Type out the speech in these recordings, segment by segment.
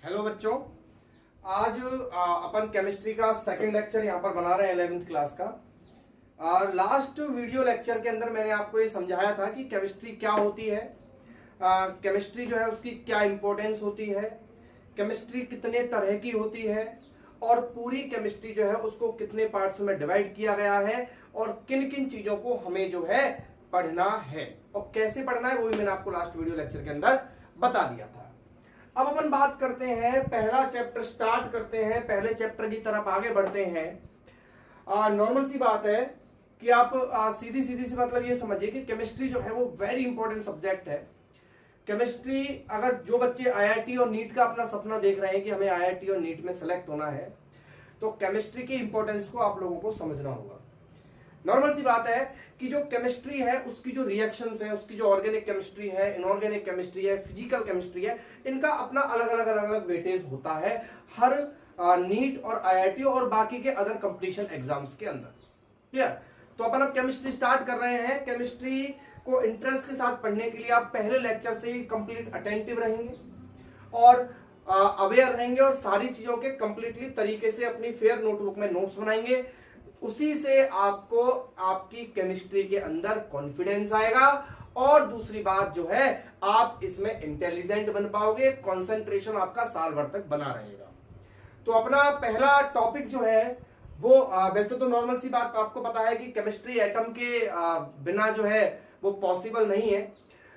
Hello बच्चों, आज अपन chemistry का सेकंड लेक्चर यहाँ पर बना रहे हैं 11th क्लास का। लास्ट वीडियो लेक्चर के अंदर मैंने आपको ये समझाया था कि केमिस्ट्री क्या होती है, केमिस्ट्री जो है उसकी क्या इंपॉर्टेंस होती है, केमिस्ट्री कितने तरह की होती है और पूरी केमिस्ट्री जो है उसको कितने पार्ट्स में डिवाइड किया गया है और किन किन चीजों को हमें जो है पढ़ना है और कैसे पढ़ना है वो भी मैंने आपको लास्ट वीडियो लेक्चर के अंदर बता दिया था। अब अपन बात करते हैं, पहला चैप्टर स्टार्ट करते हैं, पहले चैप्टर की तरफ आगे बढ़ते हैं। नॉर्मल सी बात है कि आप सीधी सी मतलब ये समझिए कि केमिस्ट्री जो है वो वेरी इंपॉर्टेंट सब्जेक्ट है। केमिस्ट्री अगर जो बच्चे आईआईटी और नीट का अपना सपना देख रहे हैं कि हमें आईआईटी और नीट में सेलेक्ट होना है, तो केमिस्ट्री की इंपॉर्टेंस को आप लोगों को समझना होगा। नॉर्मल सी बात है कि जो केमिस्ट्री है उसकी जो रिएक्शंस है, उसकी जो ऑर्गेनिक केमिस्ट्री है, इनऑर्गेनिक केमिस्ट्री है, फिजिकल केमिस्ट्री है, इनका अपना अलग अलग वेटेज होता है हर नीट और आईआईटी और बाकी के अदर कंपटीशन एग्जाम्स के अंदर। क्लियर? तो अपन अब केमिस्ट्री स्टार्ट कर रहे हैं। केमिस्ट्री को इंटरेस्ट के साथ पढ़ने के लिए आप पहले लेक्चर से ही कंप्लीट अटेंटिव रहेंगे और अवेयर रहेंगे और सारी चीजों के कंप्लीटली तरीके से अपनी फेयर नोटबुक में नोट्स बनाएंगे। उसी से आपको आपकी केमिस्ट्री के अंदर कॉन्फिडेंस आएगा और दूसरी बात जो है आप इसमें इंटेलिजेंट बन पाओगे, कंसंट्रेशन आपका साल भर तक बना रहेगा। तो अपना पहला टॉपिक जो है वो वैसे तो नॉर्मल सी बात आपको पता है कि केमिस्ट्री एटम के बिना जो है वो पॉसिबल नहीं है,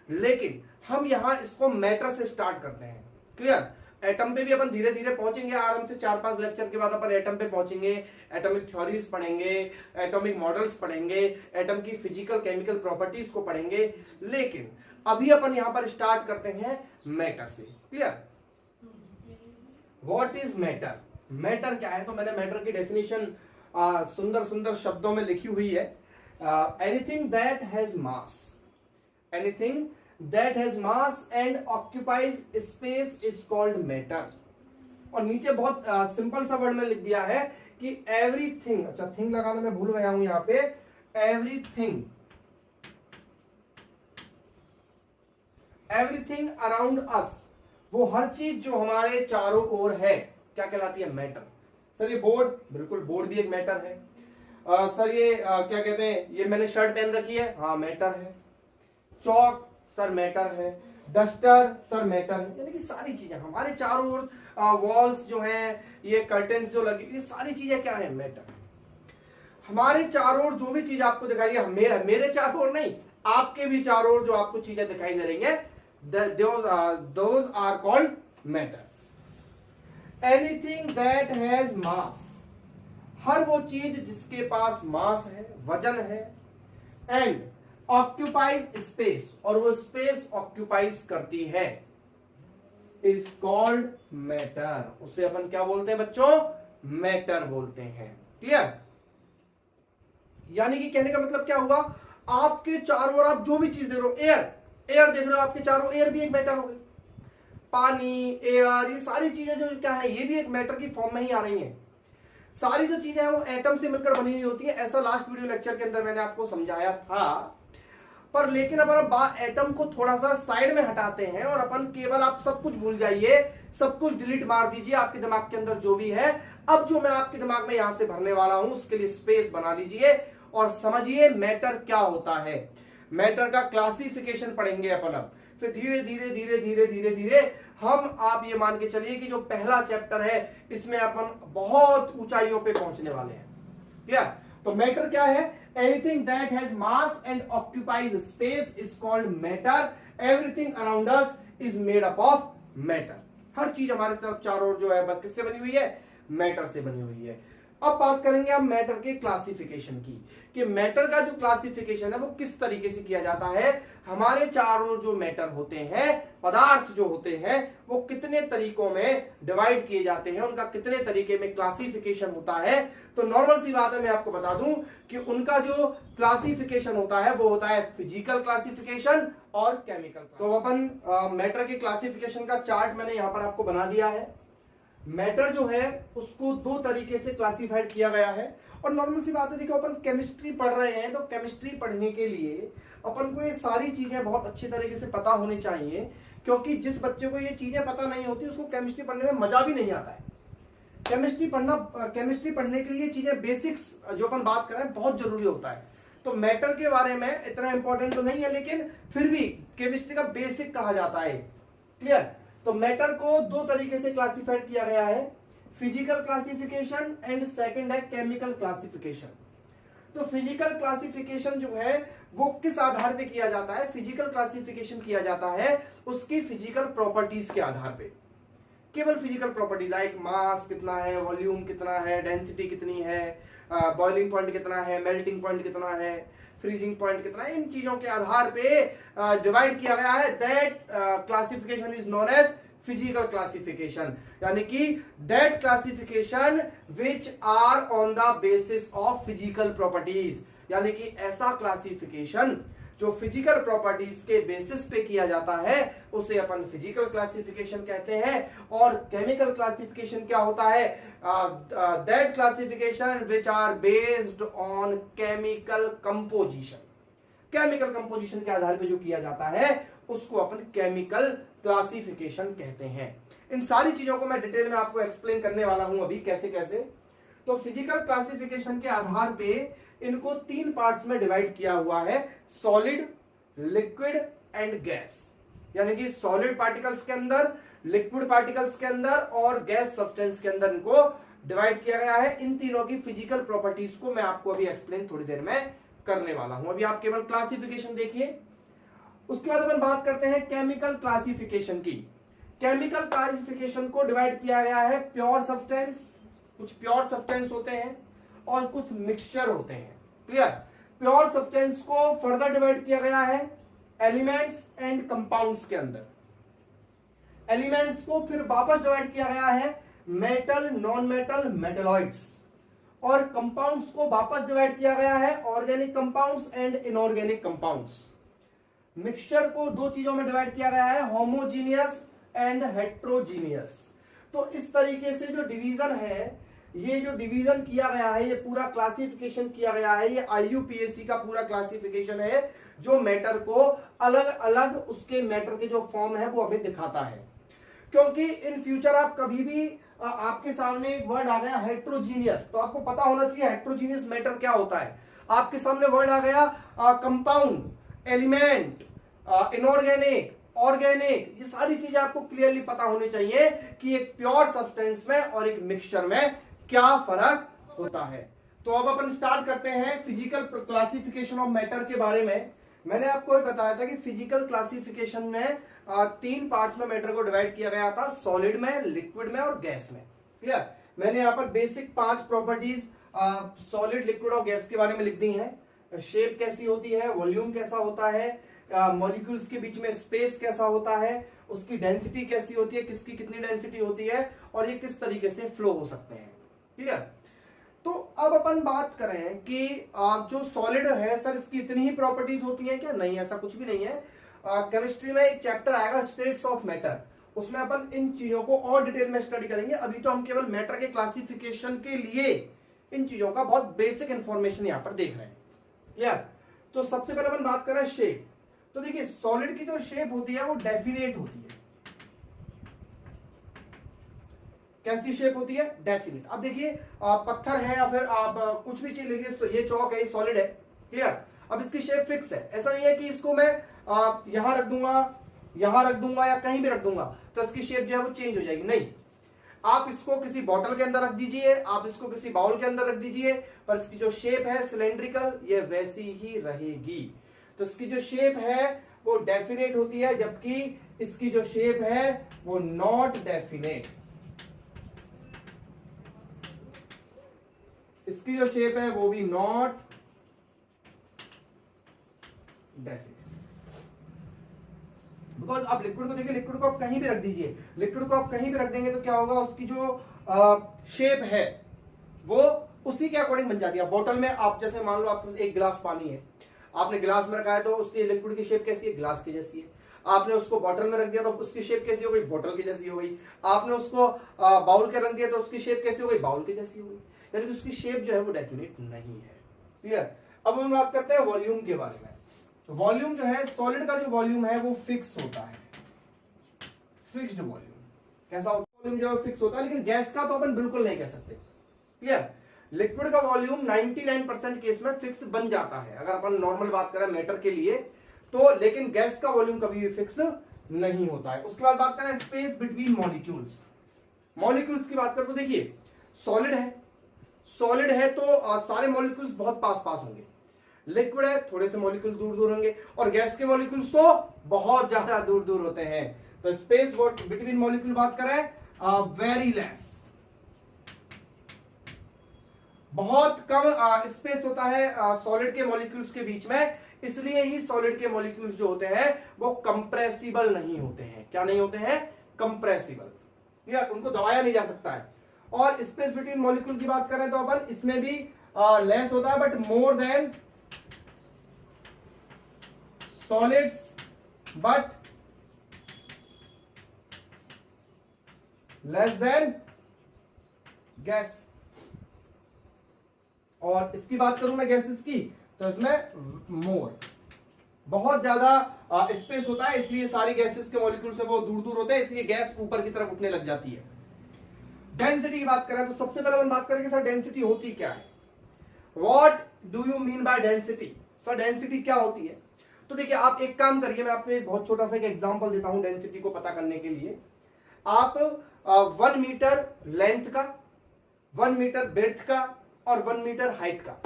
लेकिन हम यहां इसको मैटर से स्टार्ट करते हैं। क्लियर? एटम पे भी अपन धीरे धीरे पहुंचेंगे, आराम से 4-5 लेक्चर के बाद अपन एटम पे पहुंचेंगे, एटॉमिक थ्योरीज पढ़ेंगे, एटॉमिक मॉडल्स पढ़ेंगे, एटम की फिजिकल केमिकल प्रॉपर्टीज को पढ़ेंगे, लेकिन अभी अपन यहां पर स्टार्ट करते हैं मैटर से। Clear? What is matter? Matter क्या है? तो मैंने मैटर की डेफिनेशन सुंदर सुंदर शब्दों में लिखी हुई है। Anything that has mass, anything that has mass and occupies space is called matter। और नीचे बहुत सिंपल सा वर्ड में लिख दिया है कि एवरीथिंग, अच्छा थिंग लगाना मैं भूल गया हूं यहां पे, एवरीथिंग एवरीथिंग अराउंड अस, वो हर चीज जो हमारे चारों ओर है क्या कहलाती है? मैटर। सर ये बोर्ड, बिल्कुल बोर्ड भी एक मैटर है। सर ये क्या कहते हैं, ये मैंने शर्ट पहन रखी है, हाँ मैटर है। चौक सर मैटर है, डस्टर सर मैटर है। यानी कि सारी चीजें हमारे चारों ओर, वॉल्स जो हैं, ये कर्टेन्स जो लगे, ये सारी चीजें क्या है? मैटर। हमारे चारों ओर जो भी चीज आपको दिखाई दे, मेरे चारों ओर नहीं, आपके भी चारों ओर जो आपको चीजें दिखाई दे रही है, those are called matters. Anything that has mass, हर वो चीज जिसके पास मास है, वजन है, एंड ऑक्यूपाइज स्पेस, और वो स्पेस ऑक्यूपाइज करती है, इज कॉल्ड मैटर। उसे अपन क्या बोलते हैं बच्चों? मैटर बोलते हैं। क्लियर? यानी कि कहने का मतलब क्या हुआ, आपके चारों ओर आप जो भी चीज देख रहे हो, एयर देख रहे हो, आपके चारों एयर भी एक मैटर हो गई। पानी, एयर, ये सारी चीजें जो क्या है ये भी एक मैटर की फॉर्म में ही आ रही हैं। सारी जो चीजें हैं वो एटम से मिलकर बनी हुई होती है, ऐसा लास्ट वीडियो लेक्चर के अंदर मैंने आपको समझाया था। पर लेकिन अब एटम को थोड़ा सा साइड में हटाते हैं और अपन केवल, आप सब कुछ भूल जाइए, सब कुछ डिलीट मार दीजिए, आपके दिमाग के अंदर जो भी है, अब जो मैं आपके दिमाग में यहां से भरने वाला हूं उसके लिए स्पेस बना लीजिए और समझिए मैटर क्या होता है। मैटर का क्लासिफिकेशन पढ़ेंगे अपन अब, फिर धीरे धीरे धीरे धीरे धीरे धीरे हम, आप ये मान के चलिए कि जो पहला चैप्टर है इसमें अपन बहुत ऊंचाइयों पे पहुंचने वाले हैं। क्लियर? तो मैटर क्या है? Anything that has mass and occupies space is called matter. Everything around us is made up of matter. हर चीज हमारे तरफ चारों ओर जो है किससे बनी हुई है? मैटर से बनी हुई है। अब बात करेंगे हम मैटर के क्लासिफिकेशन की, कि मैटर का जो क्लासिफिकेशन है वो किस तरीके से किया जाता है। हमारे चारों जो मैटर होते हैं, पदार्थ जो होते हैं, वो कितने तरीकों में डिवाइड किए जाते हैं, उनका कितने तरीके में क्लासिफिकेशन होता है। तो नॉर्मल सी बात है, मैं आपको बता दूं कि उनका जो क्लासिफिकेशन होता है वो होता है फिजिकल क्लासिफिकेशन और केमिकल। तो अपन मैटर के क्लासिफिकेशन का चार्ट मैंने यहां पर आपको बना दिया है। मैटर जो है उसको दो तरीके से क्लासिफाइड किया गया है और नॉर्मल सी बात है, देखो अपन केमिस्ट्री पढ़ रहे हैं तो केमिस्ट्री पढ़ने के लिए अपन को ये सारी चीजें बहुत अच्छे तरीके से पता होनी चाहिए क्योंकि जिस बच्चे को ये चीजें पता नहीं होती उसको केमिस्ट्री पढ़ने में मजा भी नहीं आता है। केमिस्ट्री पढ़ने के लिए चीजें बेसिक्स जो अपन बात कर रहे हैं बहुत जरूरी होता है। तो मैटर के बारे में इतना इंपॉर्टेंट तो नहीं है, लेकिन फिर भी केमिस्ट्री का बेसिक कहा जाता है। क्लियर? तो मैटर को दो तरीके से क्लासिफाइड किया गया है, फिजिकल क्लासिफिकेशन एंड सेकंड है केमिकल क्लासिफिकेशन। तो फिजिकल क्लासिफिकेशन जो है वो किस आधार पे किया जाता है? फिजिकल क्लासिफिकेशन किया जाता है उसकी फिजिकल प्रॉपर्टीज के आधार पे, केवल फिजिकल प्रॉपर्टी, लाइक मास कितना है, वॉल्यूम कितना है, डेंसिटी कितनी है, बॉइलिंग पॉइंट कितना है, मेल्टिंग पॉइंट कितना है, फ्रीजिंग पॉइंट कितना है, इन चीजों के आधार पे डिवाइड किया गया है। That classification is known as physical classification, यानी कि that classification which are on the basis of physical properties, यानी कि ऐसा क्लासिफिकेशन जो फिजिकल प्रॉपर्टीज के बेसिस पे किया जाता है उसे अपन फिजिकल क्लासिफिकेशन कहते हैं। और केमिकल क्लासिफिकेशन क्या होता है? That classification which are based on chemical composition, chemical composition के आधार पे जो किया जाता है उसको अपन केमिकल क्लासिफिकेशन कहते हैं। इन सारी चीजों को मैं डिटेल में आपको एक्सप्लेन करने वाला हूं अभी कैसे कैसे। तो फिजिकल क्लासिफिकेशन के आधार पे इनको तीन पार्ट्स में डिवाइड किया हुआ है, सॉलिड, लिक्विड एंड गैस, यानी कि सॉलिड पार्टिकल्स के अंदर, लिक्विड पार्टिकल्स के अंदर और गैस सब्सटेंस के अंदर इनको डिवाइड किया गया है। इन तीनों की फिजिकल प्रॉपर्टीज को मैं आपको अभी एक्सप्लेन थोड़ी देर में करने वाला हूं। अभी आप केवल क्लासिफिकेशन देखिए, उसके बाद अपन बात करते हैं केमिकल क्लासिफिकेशन की। केमिकल क्लासिफिकेशन को डिवाइड किया गया है प्योर सब्सटेंस, कुछ प्योर सब्सटेंस होते हैं और कुछ मिक्सचर होते हैं। क्लियर? प्योर सब्सटेंस को फर्दर डिवाइड किया गया है एलिमेंट्स एंड कंपाउंड्स के अंदर। एलिमेंट्स को फिर वापस डिवाइड किया गया है मेटल, नॉन मेटल, मेटलॉइड्स, और कंपाउंड्स को वापस डिवाइड किया गया है organic compounds and inorganic compounds. Mixture को दो चीजों में डिवाइड किया गया है, होमोजीनियस एंड हेट्रोजीनियस। तो इस तरीके से जो डिवीजन है, ये जो डिवीजन किया गया है, ये पूरा क्लासिफिकेशन किया गया है, ये IUPAC का पूरा क्लासिफिकेशन है जो मैटर को अलग अलग उसके मैटर के जो फॉर्म है वो हमें दिखाता है। क्योंकि इन फ्यूचर आप कभी भी आपके सामने एक वर्ड आ गया हेट्रोजीनियस, तो आपको पता होना चाहिए हेट्रोजीनियस मैटर क्या होता है। आपके सामने वर्ड आ गया कंपाउंड, एलिमेंट, इनऑर्गेनिक, ऑर्गेनिक, ये सारी चीजें आपको क्लियरली पता होनी चाहिए कि एक प्योर सब्सटेंस में और एक मिक्सचर में क्या फर्क होता है। तो अब अपन स्टार्ट करते हैं फिजिकल क्लासिफिकेशन ऑफ मैटर के बारे में। मैंने आपको बताया था कि फिजिकल क्लासिफिकेशन में तीन पार्ट्स में मैटर को डिवाइड किया गया था, सॉलिड में, लिक्विड में और गैस में। क्लियर? मैंने यहाँ पर बेसिक 5 प्रॉपर्टीज सॉलिड, लिक्विड और गैस के बारे में लिख दी हैं। शेप कैसी होती है, वॉल्यूम कैसा होता है, मॉलिक्यूल्स के बीच में स्पेस कैसा होता है, उसकी डेंसिटी कैसी होती है, किसकी कितनी डेंसिटी होती है, और ये किस तरीके से फ्लो हो सकते हैं। क्लियर? तो अब अपन बात करें कि जो सॉलिड है सर, इसकी इतनी ही प्रॉपर्टीज होती हैं क्या? नहीं, ऐसा कुछ भी नहीं है। केमिस्ट्री में एक चैप्टर आएगा स्टेट्स ऑफ मैटर, उसमें अपन इन चीजों को और डिटेल में स्टडी करेंगे। अभी तो हम केवल मैटर के क्लासिफिकेशन के लिए इन चीजों का बहुत बेसिक इंफॉर्मेशन यहां पर देख रहे हैं। क्लियर? तो सबसे पहले अपन बात कर रहे हैं शेप। तो देखिए, सॉलिड की जो शेप होती है वो डेफिनेट होती है। कैसी शेप होती है? डेफिनेट। अब देखिए, पत्थर है या फिर आप कुछ भी चीज ले लीजिए, ये चौक है, ये सॉलिड है। क्लियर? अब इसकी शेप फिक्स है, ऐसा नहीं है कि इसको मैं यहां रख दूंगा, यहां रख दूंगा या कहीं भी रख दूंगा तो इसकी शेप जो है वो चेंज हो जाएगी। नहीं, आप इसको किसी बॉटल के अंदर रख दीजिए, आप इसको किसी बाउल के अंदर रख दीजिए, पर इसकी जो शेप है सिलेंड्रिकल, ये वैसी ही रहेगी। तो इसकी जो शेप है वो डेफिनेट होती है, जबकि इसकी जो शेप है वो नॉट डेफिनेट। इसकी जो शेप है वो भी नॉट डेफिनेट। बिकॉज आप लिक्विड को देखिए, लिक्विड को आप कहीं भी रख दीजिए, लिक्विड को आप कहीं भी रख देंगे तो क्या होगा, उसकी जो शेप है वो उसी के अकॉर्डिंग बन जाती है। बोतल में आप जैसे मान लो आपके एक गिलास पानी है, आपने गिलास में रखा है तो उसकी लिक्विड की शेप कैसी है? ग्लास की जैसी है। आपने उसको बॉटल में रख दिया तो उसकी शेप कैसी हो गई? बोतल की जैसी हो गई। आपने उसको बाउल के रख दिया तो उसकी शेप कैसी हो गई? बाउल की जैसी हो गई। यानी कि उसकी शेप जो है वो डेफिनेट नहीं है। क्लियर? अब हम बात करते हैं वॉल्यूम के बारे में। वॉल्यूम जो है, सॉलिड का जो वॉल्यूम है वो फिक्स होता है। Fixed volume. कैसा होता है? वॉल्यूम जो है फिक्स होता है, लेकिन गैस का तो अपन बिल्कुल नहीं कह सकते। क्लियर? लिक्विड का वॉल्यूम 99% केस में फिक्स बन जाता है अगर अपन नॉर्मल बात करें मैटर के लिए तो, लेकिन गैस का वॉल्यूम कभी भी फिक्स नहीं होता है। उसके बाद बात करें स्पेस बिटवीन मॉलिक्यूल्स। मॉलिक्यूल्स की बात करें तो देखिए सॉलिड है तो सारे मॉलिक्यूल्स बहुत पास पास होंगे, लिक्विड है थोड़े से मॉलिक्यूल दूर दूर होंगे, और गैस के मॉलिक्यूल्स तो बहुत ज्यादा दूर दूर होते हैं। तो स्पेस बिटवीन मॉलिक्यूल बात करें वेरी लेस, बहुत कम स्पेस होता है सॉलिड के मॉलिक्यूल्स के बीच में, इसलिए ही सॉलिड के मॉलिक्यूल्स जो होते हैं वो कंप्रेसिबल नहीं होते हैं। क्या नहीं होते हैं? कंप्रेसिबल, या उनको दबाया नहीं जा सकता है। और स्पेस बिटवीन मॉलिक्यूल की बात करें तो अपन इसमें भी लेस होता है, but more than solids but less than gas. और इसकी बात करूं मैं गैसेस की तो इसमें मोर, बहुत ज्यादा स्पेस होता है, इसलिए सारी गैसेस के मॉलिक्यूल से वो दूर दूर होते हैं, इसलिए गैस ऊपर की तरफ उठने लग जाती है। डेंसिटी की बात करें तो सबसे पहले हम बात करेंगे सर डेंसिटी होती क्या है। What do you mean by density? Sir density क्या होती है? तो देखिए आप एक काम करिए, मैं आपको एक बहुत छोटा सा एक एग्जांपल देता हूं डेंसिटी को पता करने के लिए। आप 1 मीटर लेंथ का, 1 मीटर ब्रेड्थ का और 1 मीटर हाइट का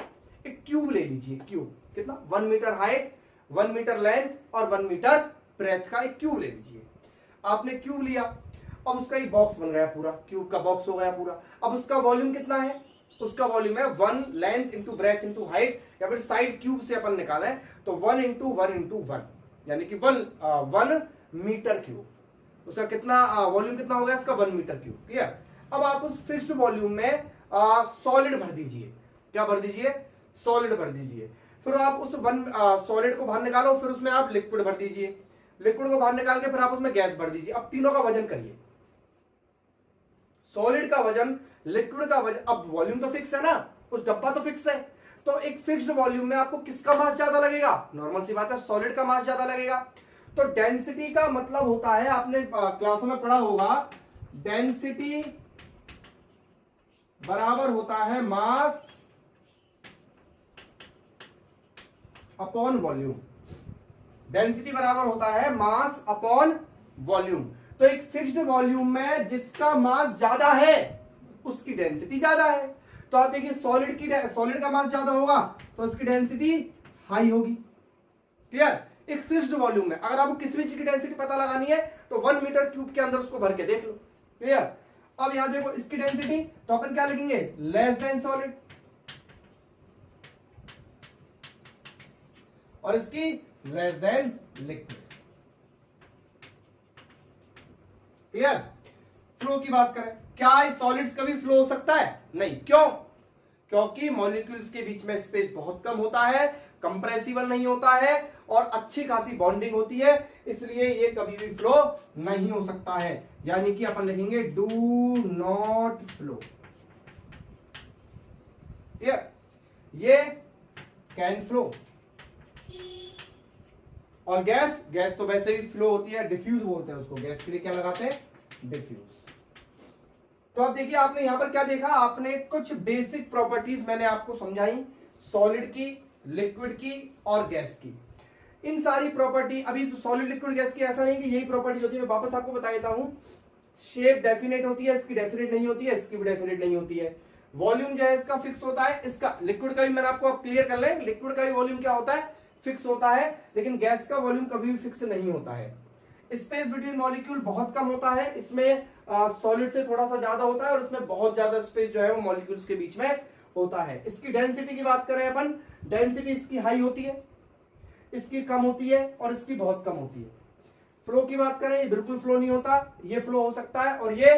एक क्यूब ले लीजिए। क्यूब कितना? 1 मीटर हाइट, 1 मीटर लेंथ और 1 मीटर ब्रेड्थ का एक क्यूब ले लीजिए। आपने क्यूब लिया, अब उसका एक बॉक्स बन गया पूरा, क्यूब का बॉक्स हो गया पूरा। अब उसका वॉल्यूम कितना है? उसका वॉल्यूम है 1 length into breadth into height, या फिर साइड क्यूब से अपन निकाले तो 1 इंटू 1 इंटू 1, यानी कि 1 मीटर क्यूब। उसका कितना वॉल्यूम कितना हो गया? इसका 1 मीटर क्यूब। क्लियर? अब आप उस फिक्स्ड वॉल्यूम में सॉलिड भर दीजिए। क्या भर दीजिए? सॉलिड भर दीजिए। फिर आप उस सॉलिड को बाहर निकालो, फिर उसमें आप लिक्विड भर दीजिए। लिक्विड को बाहर निकाल के फिर आप उसमें गैस भर दीजिए। अब तीनों का वजन करिए, सॉलिड का वजन, लिक्विड का वजन। अब वॉल्यूम तो फिक्स है ना, उस डब्बा तो फिक्स है, तो एक फिक्स्ड वॉल्यूम में आपको किसका मास ज्यादा लगेगा? नॉर्मल सी बात है, सॉलिड का मास ज्यादा लगेगा। तो डेंसिटी का मतलब होता है, आपने क्लासों में पढ़ा होगा, डेंसिटी बराबर होता है मास अपॉन वॉल्यूम। डेंसिटी बराबर होता है मास अपॉन वॉल्यूम। तो एक फिक्स्ड वॉल्यूम में जिसका मास ज्यादा है उसकी डेंसिटी ज्यादा है। तो आप देखिए सॉलिड का मास ज्यादा होगा तो उसकी डेंसिटी हाई होगी। क्लियर? एक फिक्स्ड वॉल्यूम में अगर आपको किसी भी चीज की डेंसिटी पता लगानी है तो 1 मीटर क्यूब के अंदर उसको भर के देख लो। क्लियर? अब यहां देखो इसकी डेंसिटी, तो अपन क्या लिखेंगे? लेस देन सॉलिड, और इसकी less than liquid. Clear? Flow की बात करें, क्या इस सॉलिड्स का भी फ्लो हो सकता है? नहीं। क्यों? क्योंकि मॉलिक्यूल्स के बीच में स्पेस बहुत कम होता है, कंप्रेसिबल नहीं होता है और अच्छी खासी बॉन्डिंग होती है, इसलिए ये कभी भी फ्लो नहीं हो सकता है। यानी कि अपन लिखेंगे डू नॉट फ्लो। क्लियर? ये कैन फ्लो। और गैस तो वैसे भी फ्लो होती है, डिफ्यूज बोलते हैं उसको, गैस के लिए क्या लगाते हैं? डिफ्यूज। तो आप देखिए आपने यहां पर क्या देखा, आपने कुछ बेसिक प्रॉपर्टीज मैंने आपको समझाई, सॉलिड की, लिक्विड की और गैस की। इन सारी प्रॉपर्टी, अभी तो सॉलिड लिक्विड गैस की ऐसा नहीं कि यही प्रॉपर्टी होती है, मैं वापस आपको बता देता हूं। शेप डेफिनेट होती है, इसकी डेफिनेट नहीं होती है, इसकी भी डेफिनेट नहीं होती है। वॉल्यूम जो है इसका फिक्स होता है, इसका लिक्विड का भी मैंने आपको अब क्लियर कर लें, लिक्विड का भी वॉल्यूम क्या होता है? फिक्स होता है, लेकिन गैस का वॉल्यूम कभी भी फिक्स नहीं होता है। स्पेस बिटवीन मॉलिक्यूल बहुत कम होता है, इसमें सॉलिड से थोड़ा सा ज्यादा होता है और उसमें बहुत ज्यादा स्पेस जो है वो मॉलिक्यूल्स के बीच में होता है। इसकी डेंसिटी की बात करें अपन, डेंसिटी इसकी हाई होती है, इसकी कम होती है और इसकी बहुत कम होती है। फ्लो की बात करें, ये बिल्कुल फ्लो नहीं होता, ये फ्लो हो सकता है और ये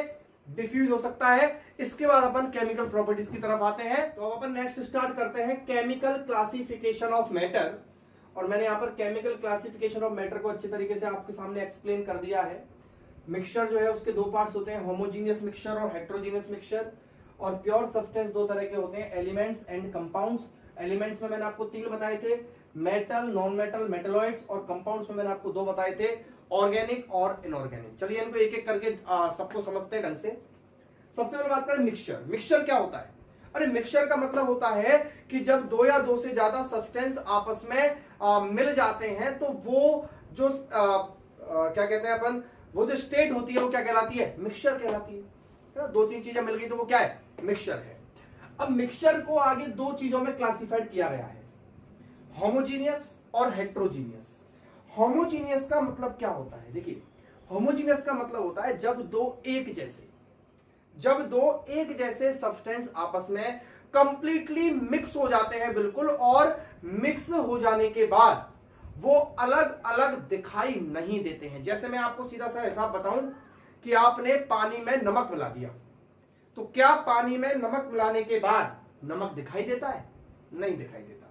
डिफ्यूज हो सकता है। इसके बाद अपन केमिकल प्रॉपर्टीज की तरफ आते हैं। तो अब अपन नेक्स्ट स्टार्ट करते हैं केमिकल क्लासिफिकेशन ऑफ मैटर। और मैंने यहाँ पर केमिकल क्लासिफिकेशन ऑफ मैटर को अच्छे तरीके से आपके सामने एक्सप्लेन कर दिया है। मिक्सचर जो है उसके दो पार्ट्स होते हैं, होमोजीनियस मिक्सचर और हेट्रोजीनियस मिक्सचर। और प्योर सब्सटेंस दो तरह के होते हैं, एलिमेंट्स एंड कंपाउंड्स। एलिमेंट्स में मैंने आपको 3 बताए थे, मेटल, नॉन मेटल, मेटलॉइड्स, और कंपाउंड्स में मैंने आपको 2 बताए थे, ऑर्गेनिक और इनऑर्गेनिक। चलिए इनको एक एक करके सबको समझते हैं ढंग से। सबसे पहले बात करें मिक्सचर। मिक्सचर क्या होता है? अरे मिक्सचर का मतलब होता है कि जब दो या दो से ज्यादा सब्सटेंस आपस में मिल जाते हैं तो वो जो क्या कहते हैं अपन, वो जो स्टेट होती है वो क्या कहलाती है? मिक्सचर कहलाती है ना। दो तीन चीजें मिल गई तो वो क्या है? मिक्सचर है। अब मिक्सचर को आगे दो चीजों में क्लासिफाइड किया गया है, होमोजीनियस और हेट्रोजीनियस। होमोजीनियस का मतलब क्या होता है? देखिए होमोजीनियस का मतलब होता है जब दो एक जैसे सब्सटेंस आपस में कंप्लीटली मिक्स हो जाते हैं बिल्कुल, और मिक्स हो जाने के बाद वो अलग अलग दिखाई नहीं देते हैं। जैसे मैं आपको सीधा सा हिसाब बताऊं कि आपने पानी में नमक मिला दिया, तो क्या पानी में नमक मिलाने के बाद नमक दिखाई देता है? नहीं दिखाई देता।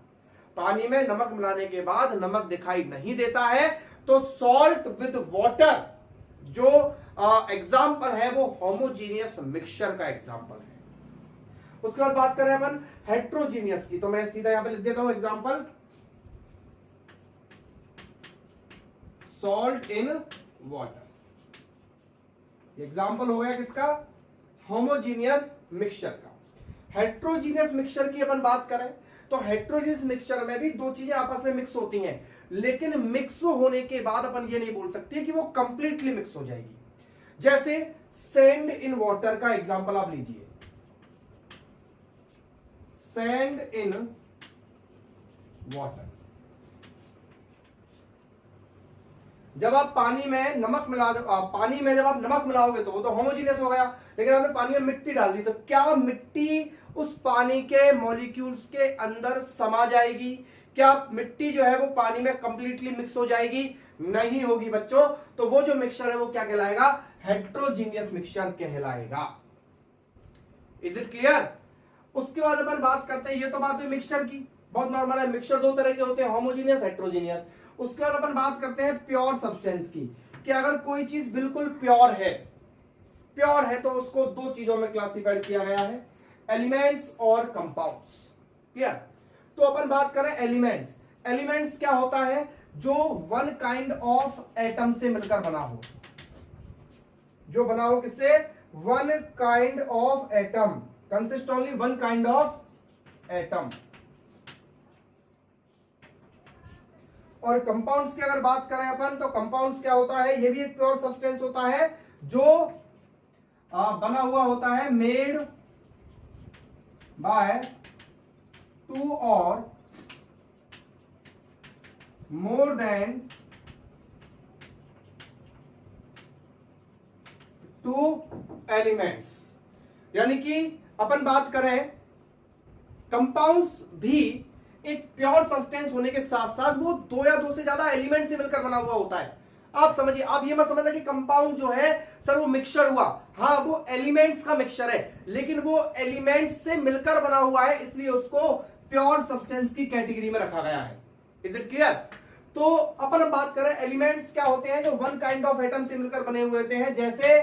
पानी में नमक मिलाने के बाद नमक दिखाई नहीं देता है, तो सॉल्ट विद वाटर जो एग्जाम्पल है वो होमोजीनियस मिक्सचर का एग्जाम्पल है। उसके बाद बात करें अपन हेट्रोजीनियस की, तो मैं सीधा यहां पे लिख देता हूं example, salt in water. Example हो गया किसका? होमोजीनियस मिक्सचर का। हेट्रोजीनियस मिक्सचर की अपन बात करें तो हेट्रोजीनियस मिक्सचर में भी दो चीजें आपस में मिक्स होती हैं, लेकिन मिक्स होने के बाद अपन ये नहीं बोल सकते कि वो कंप्लीटली मिक्स हो जाएगी। जैसे सैंड इन वाटर का एग्जांपल आप लीजिए, सैंड इन वाटर। जब आप पानी में नमक मिला दो, पानी में जब आप नमक मिलाओगे तो वो तो होमोजीनियस हो गया, लेकिन आपने पानी में मिट्टी डाल दी तो क्या मिट्टी उस पानी के मॉलिक्यूल्स के अंदर समा जाएगी? क्या मिट्टी जो है वो पानी में कंप्लीटली मिक्स हो जाएगी? नहीं होगी बच्चों। तो वो जो मिक्सचर है वो क्या कहलाएगा? हेट्रोजीनियस मिक्सचर कहलाएगा। Is it clear? उसके बाद अपन बात करते हैं, ये तो बात हुई मिक्सचर की, बहुत नॉर्मल है। मिक्सचर दो तरह के होते हैं, होमोजीनियस, हेट्रोजीनियस। उसके बाद अपन बात करते हैं प्योर सब्सटेंस की, कि अगर कोई चीज बिल्कुल प्योर है तो उसको दो चीजों में क्लासिफाइड किया गया है, एलिमेंट्स और कंपाउंड्स। क्लियर? तो अपन बात करें एलिमेंट्स। एलिमेंट्स क्या होता है? जो वन काइंड ऑफ एटम से मिलकर बना हो, जो बना हो किससे? One kind of atom, consist only one kind of atom. और कंपाउंड्स की अगर बात करें अपन तो कंपाउंड्स क्या होता है? ये भी एक प्योर सब्सटेंस होता है जो बना हुआ होता है, मेड बाय टू और मोर देन टू एलिमेंट्स। यानी कि अपन बात करें कंपाउंड्स भी एक प्योर सब्सटेंस होने के साथ साथ वो दो या दो से ज्यादा एलिमेंट से मिलकर बना हुआ होता है। आप समझिए, आप ये मत समझना कि कंपाउंड जो है सर वो मिक्सचर हुआ, हाँ वो एलिमेंट्स का मिक्सचर है, लेकिन वो एलिमेंट्स से मिलकर बना हुआ है, इसलिए उसको प्योर सब्सटेंस की कैटेगरी में रखा गया है। Is it clear? तो अपन बात करें एलिमेंट्स क्या होते हैं? जो वन काइंड ऑफ एटम से मिलकर बने हुए होते हैं, जैसे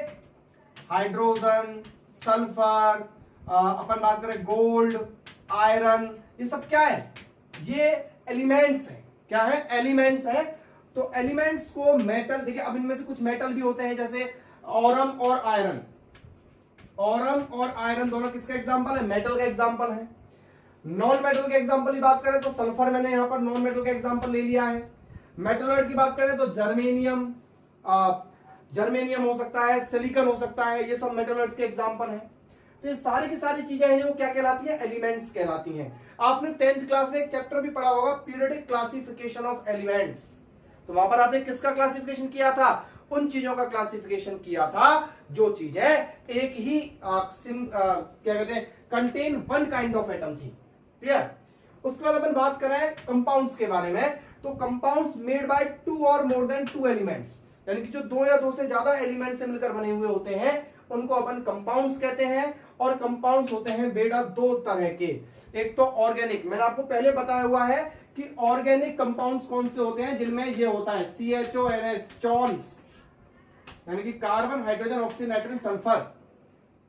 हाइड्रोजन, सल्फर, अपन बात करें गोल्ड, आयरन, ये सब क्या है? ये एलिमेंट्स है। क्या है? एलिमेंट्स है। तो एलिमेंट्स को मेटल, देखिए अब इनमें से कुछ मेटल भी होते हैं, जैसे ऑरम और आयरन। ऑरम और आयरन दोनों किसका एग्जांपल है? मेटल का एग्जांपल है। नॉन मेटल के एग्जांपल की बात करें तो सल्फर मैंने यहां पर नॉन मेटल का एग्जांपल ले लिया है। मेटलॉइड की बात करें तो जर्मेनियम, जर्मेनियम हो सकता है, सिलिकॉन हो सकता है, ये सब मेटलॉइड्स के एग्जांपल हैं। तो ये सारी की सारी चीजें हैं जो क्या कहलाती हैं? एलिमेंट्स कहलाती हैं। आपने 10th क्लास में एक चैप्टर भी पढ़ा होगा, पीरियोडिक क्लासिफिकेशन ऑफ एलिमेंट्स। तो वहां पर आपने किसका क्लासिफिकेशन किया था? उन चीजों का क्लासिफिकेशन किया था जो चीजें एक ही क्या कहते हैं, contain one kind of atom थी। क्लियर? उसके बाद अपन बात करें कंपाउंड्स के बारे में, तो कंपाउंड्स मेड बाय टू और मोर देन टू एलिमेंट्स, यानी कि जो दो या दो से ज्यादा एलिमेंट से मिलकर बने हुए होते हैं उनको अपन कंपाउंड्स कहते हैं। और कंपाउंड्स होते हैं बेटा दो तरह के, एक तो ऑर्गेनिक, मैंने आपको पहले बताया हुआ है कि ऑर्गेनिक कंपाउंड्स कौन से होते हैं, जिनमें ये होता है CHONS, चॉन्स, यानी कि carbon, hydrogen, oxygen, nitrogen, sulphur.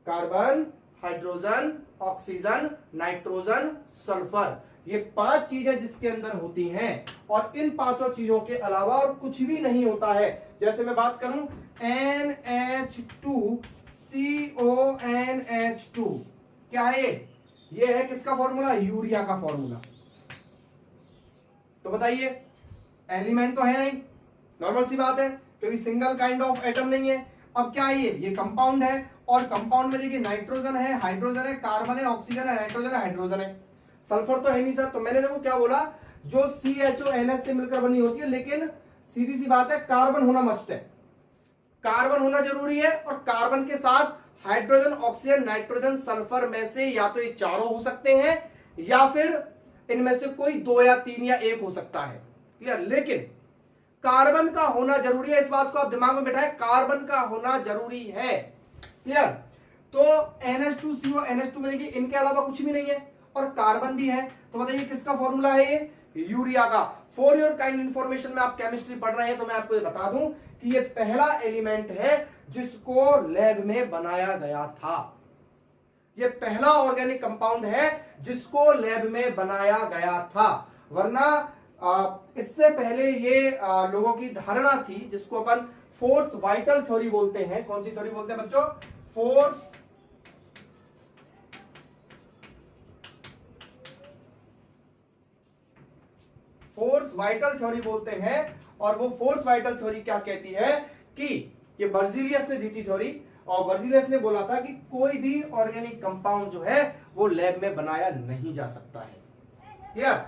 Carbon, hydrogen, oxygen, nitrogen, sulphur, ये 5 चीजें जिसके अंदर होती हैं और इन 5 चीजों के अलावा और कुछ भी नहीं होता है। जैसे मैं बात करूं NH2CONH2 क्या है ये है किसका फॉर्मूला? यूरिया का फॉर्मूला। तो बताइए एलिमेंट तो है नहीं, नॉर्मल सी बात है क्योंकि सिंगल काइंड ऑफ एटम नहीं है। अब क्या है ये कंपाउंड है और कंपाउंड में देखिए नाइट्रोजन है, हाइड्रोजन है, कार्बन है, ऑक्सीजन है, नाइट्रोजन है, हाइड्रोजन है, सल्फर तो है नहीं सर। तो मैंने देखो क्या बोला, जो CHONH से मिलकर बनी होती है, लेकिन सीधी सी बात है कार्बन होना मस्ट है, कार्बन होना जरूरी है। और कार्बन के साथ हाइड्रोजन, ऑक्सीजन, नाइट्रोजन, सल्फर में से या तो ये चारों हो सकते हैं या फिर इनमें से कोई 2 या 3 या 1 हो सकता है। क्लियर? लेकिन कार्बन का होना जरूरी है, इस बात को आप दिमाग में बैठाएं, कार्बन का होना जरूरी है। क्लियर? तो NH2CO NH2 में देखिए इनके अलावा कुछ भी नहीं है और कार्बन भी है। तो बताइए किसका फॉर्मूला है ये? यूरिया का। फॉर योर काइंड इंफॉर्मेशन में आप केमिस्ट्री पढ़ रहे हैं तो मैं आपको ये बता दूं कि ये पहला एलिमेंट है जिसको लैब में बनाया गया था। ये पहला ऑर्गेनिक कंपाउंड है जिसको लैब में बनाया गया था, वरना इससे पहले ये लोगों की धारणा थी जिसको अपन फोर्स वाइटल थ्योरी बोलते हैं। कौन सी थ्योरी बोलते हैं बच्चों? फोर्स वाइटल थ्योरी बोलते हैं। और वो फोर्स वाइटल थ्योरी क्या कहती है कि ये बर्जीलियस ने दी थी थ्योरी, और बर्जीलियस ने बोला था कि कोई भी ऑर्गेनिक कंपाउंड जो है वो लैब में बनाया नहीं जा सकता है। क्लियर?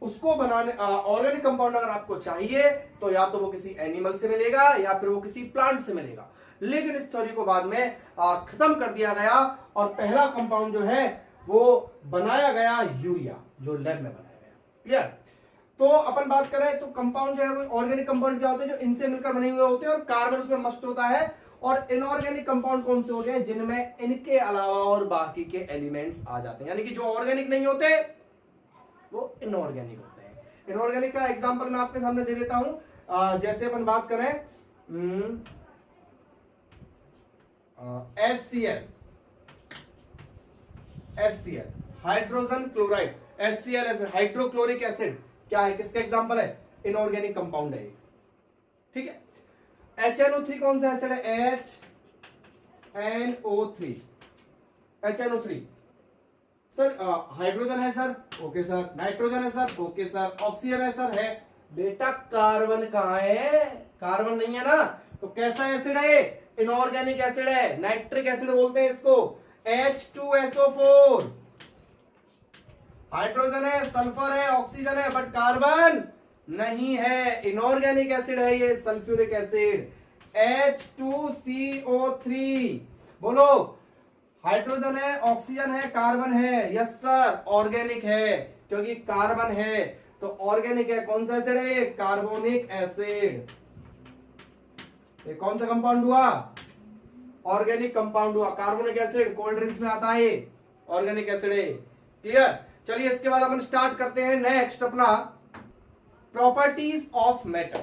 उसको बनाने ऑर्गेनिक कंपाउंड अगर आपको चाहिए तो या तो वो किसी एनिमल से मिलेगा या फिर वो किसी प्लांट से मिलेगा। लेकिन इस थ्योरी को बाद में खत्म कर दिया गया और पहला कंपाउंड जो है वो बनाया गया यूरिया, जो लैब में बनाया गया। क्लियर? तो अपन बात करें तो कंपाउंड जो है वो ऑर्गेनिक कंपाउंड क्या होते हैं? जो इनसे मिलकर बने हुए होते हैं और कार्बन उसमें मस्ट होता है। और इनऑर्गेनिक कंपाउंड कौन से होते हैं? जिनमें इनके अलावा और बाकी के एलिमेंट्स आ जाते हैं, यानी कि जो ऑर्गेनिक नहीं होते वो इनऑर्गेनिक होते हैं। इनऑर्गेनिक का एग्जांपल मैं आपके सामने दे देता हूं। जैसे अपन बात करें HCl hydrogen chloride, HCl hydrochloric acid क्या है? किसका एग्जांपल है? इनऑर्गेनिक कंपाउंड है। ठीक है। HNO3 कौन सा एसिड है? HNO3 सर हाइड्रोजन है सर, ओके सर, नाइट्रोजन है सर, ओके सर, ऑक्सीजन है सर, है बेटा। कार्बन कहां है? कार्बन नहीं है ना, तो कैसा एसिड है? इनऑर्गेनिक एसिड है, नाइट्रिक एसिड बोलते हैं इसको। H2SO4 हाइड्रोजन है, सल्फर है, ऑक्सीजन है, बट कार्बन नहीं है, इनऑर्गेनिक एसिड है ये, सल्फ्यूरिक एसिड। H2CO3 बोलो, हाइड्रोजन है, ऑक्सीजन है, कार्बन है, यस सर, ऑर्गेनिक है क्योंकि कार्बन है तो ऑर्गेनिक है। कौन सा एसिड है? Carbonic acid. ये कौन सा कंपाउंड हुआ? ऑर्गेनिक कंपाउंड हुआ। कार्बोनिक एसिड कोल्ड ड्रिंक्स में आता है, ऑर्गेनिक एसिड है। क्लियर? चलिए इसके बाद अपन स्टार्ट करते हैं नेक्स्ट अपना प्रॉपर्टीज ऑफ मैटर।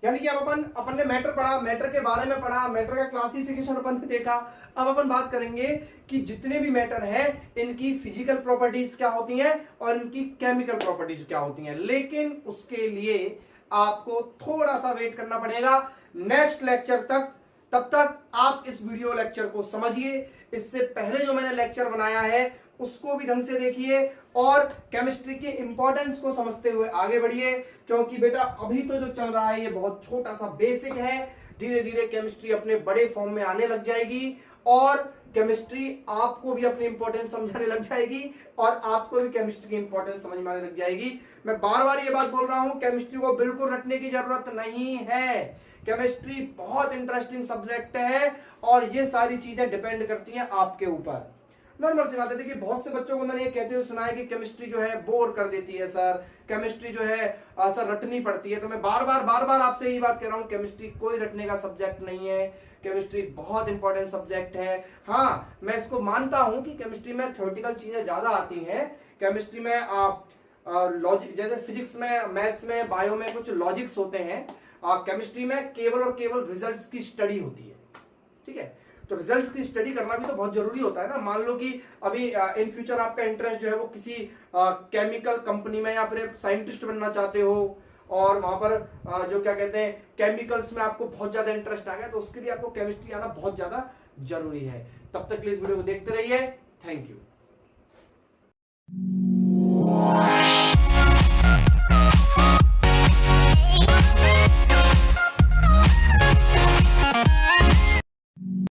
यानी कि अब अपन ने मैटर पढ़ा, मैटर के बारे में पढ़ा, मैटर का क्लासिफिकेशन अपन ने देखा। अब अपन बात करेंगे कि जितने भी मैटर हैं इनकी फिजिकल प्रॉपर्टीज क्या होती हैं और इनकी केमिकल प्रॉपर्टीज क्या होती हैं। लेकिन उसके लिए आपको थोड़ा सा वेट करना पड़ेगा नेक्स्ट लेक्चर तक। तब तक आप इस वीडियो लेक्चर को समझिए, इससे पहले जो मैंने लेक्चर बनाया है उसको भी ढंग से देखिए और केमिस्ट्री के इंपॉर्टेंस को समझते हुए आगे बढ़िए। क्योंकि बेटा अभी तो जो चल रहा है ये बहुत छोटा सा बेसिक है, धीरे धीरे केमिस्ट्री अपने बड़े फॉर्म में आने लग जाएगी और केमिस्ट्री आपको भी अपनी इंपॉर्टेंस समझाने लग जाएगी और आपको भी केमिस्ट्री की इंपॉर्टेंस समझ में आने लग जाएगी। मैं बार बार ये बात बोल रहा हूं, केमिस्ट्री को बिल्कुल रटने की जरूरत नहीं है। केमिस्ट्री बहुत इंटरेस्टिंग सब्जेक्ट है और ये सारी चीजें डिपेंड करती हैं आपके ऊपर। नॉर्मल सी बात है, देखिए बहुत से बच्चों को मैंने ये कहते हुए सुना है कि केमिस्ट्री जो है बोर कर देती है सर, केमिस्ट्री जो है सर रटनी पड़ती है। तो मैं बार बार आपसे यही बात कह रहा हूं, केमिस्ट्री कोई रटने का सब्जेक्ट नहीं है, केमिस्ट्री बहुत इंपॉर्टेंट सब्जेक्ट है। हाँ, मैं इसको मानता हूं कि केमिस्ट्री में थ्योरेटिकल चीजें ज्यादा आती हैं। केमिस्ट्री में लॉजिक, जैसे फिजिक्स में, मैथ्स में, बायो में कुछ लॉजिक्स होते हैं, केमिस्ट्री में केवल और केवल रिजल्ट्स की स्टडी होती है। ठीक है, तो रिजल्ट्स की स्टडी करना भी तो बहुत जरूरी होता है ना। मान लो कि अभी इन फ्यूचर आपका इंटरेस्ट जो है वो किसी केमिकल कंपनी में या फिर साइंटिस्ट बनना चाहते हो, और वहां पर जो क्या कहते हैं केमिकल्स में आपको बहुत ज्यादा इंटरेस्ट आ गया, तो उसके लिए आपको केमिस्ट्री आना बहुत ज्यादा जरूरी है। तब तक के लिए इस वीडियो को देखते रहिए। Thank you.